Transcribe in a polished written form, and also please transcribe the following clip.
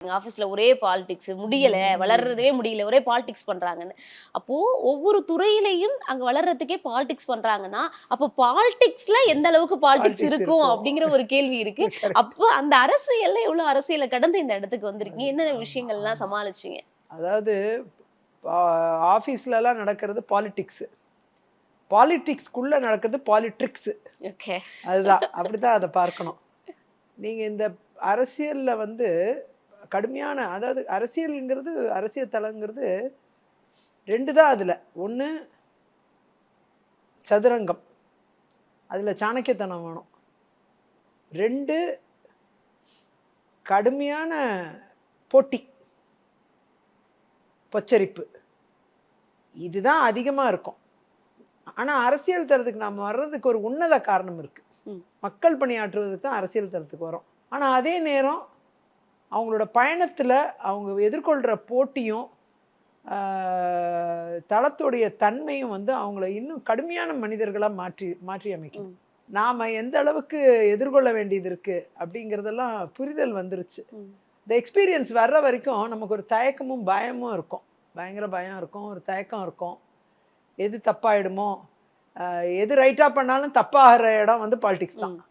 ஆஃபீஸ்ல ஒரே பாலிடிக்ஸ் முடியல, வளர்றதே முடியல. ஒரே பாலிடிக்ஸ் பண்றாங்கன்னு. அப்போ ஒவ்வொரு துறையிலயும் அங்க வளர்றதுக்கே பாலிடிக்ஸ் பண்றாங்கன்னா, அப்போ பாலிடிக்ஸ்ல எந்த அளவுக்கு பாலிடிக்ஸ் பாலிடிக்ஸ் இருக்கும் இருக்கும். அப்படிங்கிற ஒரு கேள்வி இருக்கு. கரெக்ட். அப்போ அந்த அரசியல்ல எவ்வளோ அரசியல கடந்து இந்த இடத்துக்கு வந்திருக்கீங்க? என்ன ஆமா, விஷயங்கள்லாம் ஆமா. சமாளிச்சீங்க? அதாவது ஆ ஆஃபீஸ்லலாம் நடக்கிறது பாலிடிக்ஸ். பாலிடிக்ஸ்க்குள்ள நடக்கிறது பாலிட்ரிக்ஸ். ஓகே. அதுதான். அப்படிதான் அத பார்க்கணும். நீங்க இந்த அரசியல்ல வந்து கடுமையான அதாவது அரசியல்ங்கிறது அரசியல் தளங்கிறது 2 தான் அதுல. 1 சதுரங்கம். அதுல சாணக்கியத்தனம் வேணும். 2 கடுமையான போட்டி, பொச்சரிப்பு. இதுதான் அதிகமா இருக்கும். ஆனா அரசியல் தளத்துக்கு நாம வர்றதுக்கு ஒரு உன்னத காரணம் இருக்கு. ம். மக்கள் பணியாற்றுவதற்கு தான் அரசியல் தளத்துக்கு வரோம். ஆனா அதே நேரம் அவங்களோட பயணத்துல அவங்க எதிர்கொள்ற போட்டியும், ஆ தளத்துடைய தன்மையும் வந்து அவங்கள இன்னும் கடுமையான மனிதர்களா மாற்றி மாற்றி அமைக்குது. ம். நாம எந்த அளவுக்கு எதிர்கொள்ள வேண்டியது இருக்கு அப்படிங்கிறதெல்லாம் புரிதல் வந்துருச்சு. ம். இந்த எக்ஸ்பீரியன்ஸ் வர்ற வரைக்கும் நமக்கு ஒரு தயக்கமும், பயமும் இருக்கும். பயங்கர பயம் இருக்கும், ஒரு தயக்கம் இருக்கும். எது தப்பாயிடுமோ? எது ரைட்டா பண்ணாலும் தப்பாகிற இடம் வந்து பாலிடிக்ஸ் தான். ம்.